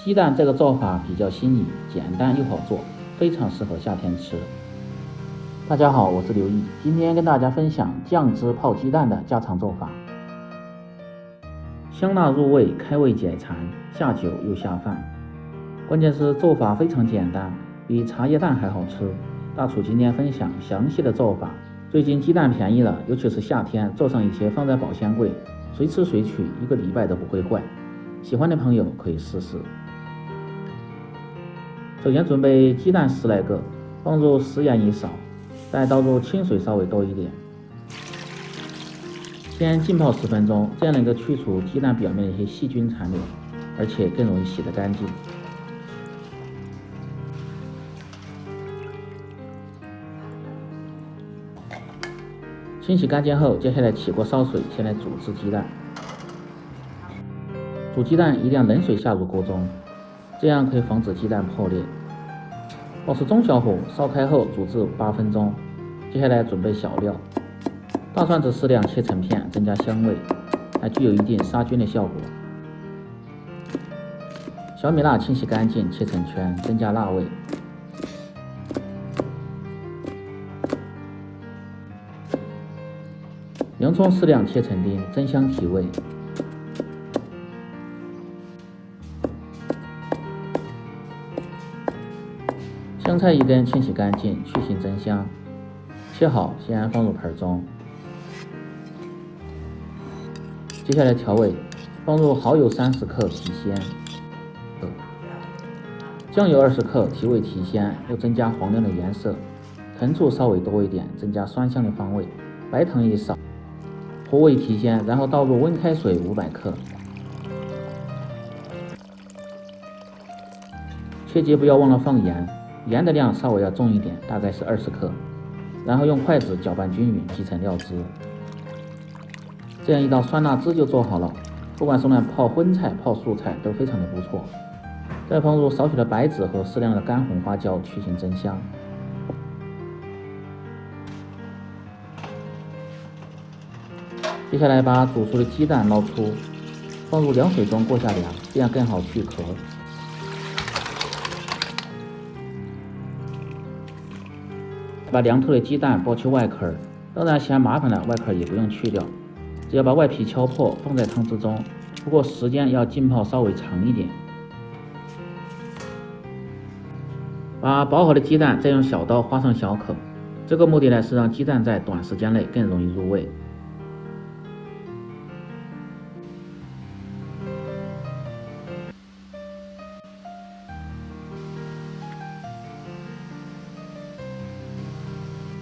鸡蛋这个做法比较新颖，简单又好做，非常适合夏天吃。大家好，我是刘毅，今天跟大家分享酱汁泡鸡蛋的家常做法。香辣入味，开胃解馋，下酒又下饭。关键是做法非常简单，比茶叶蛋还好吃。大厨今天分享详细的做法。最近鸡蛋便宜了，尤其是夏天，做上一些放在保鲜柜，随吃随取，1个礼拜都不会坏。喜欢的朋友可以试试。首先准备鸡蛋10来个，放入食盐一勺，再倒入清水稍微多一点，先浸泡10分钟，这样能够去除鸡蛋表面的一些细菌残留，而且更容易洗得干净。清洗干净后，接下来起锅烧水，先来煮制鸡蛋。煮鸡蛋一定要冷水下入锅中，这样可以防止鸡蛋破裂。保持中小火烧开后煮至8分钟。接下来准备小料，大蒜子适量切成片，增加香味，还具有一定杀菌的效果。小米辣清洗干净，切成圈，增加辣味。洋葱适量切成丁，增香提味。香菜1根，清洗干净，去腥增香。切好，先放入盆中。接下来调味，放入蚝油30克提鲜，酱油20克提味提鲜，又增加黄亮的颜色。藤醋稍微多一点，增加酸香的风味。白糖一勺，和味提鲜，然后倒入温开水500克。切记不要忘了放盐，盐的量稍微要重一点，大概是20克。然后用筷子搅拌均匀，挤成料汁。这样一道酸辣汁就做好了，不管是用来泡荤菜、泡素菜都非常的不错。再放入少许的白芷和适量的干红花椒，去腥增香。接下来把煮熟的鸡蛋捞出，放入凉水中过下凉，这样更好去壳。把凉透的鸡蛋剥去外壳，当然嫌麻烦的外壳也不用去掉，只要把外皮敲破放在汤汁中，不过时间要浸泡稍微长一点。把剥好的鸡蛋再用小刀划上小口，这个目的呢是让鸡蛋在短时间内更容易入味。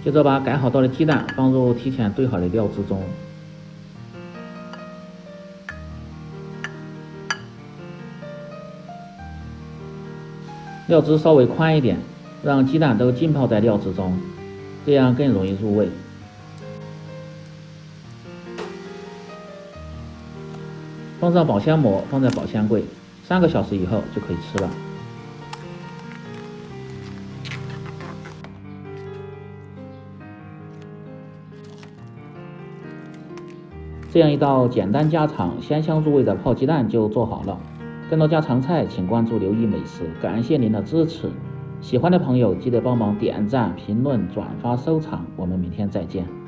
接着把改好刀的鸡蛋放入提前兑好的料汁中，料汁稍微宽一点，让鸡蛋都浸泡在料汁中，这样更容易入味。放上保鲜膜，放在保鲜柜，3个小时以后就可以吃了。这样一道简单家常、鲜香入味的泡鸡蛋就做好了。更多家常菜，请关注刘毅美食。感谢您的支持，喜欢的朋友记得帮忙点赞、评论、转发、收藏。我们明天再见。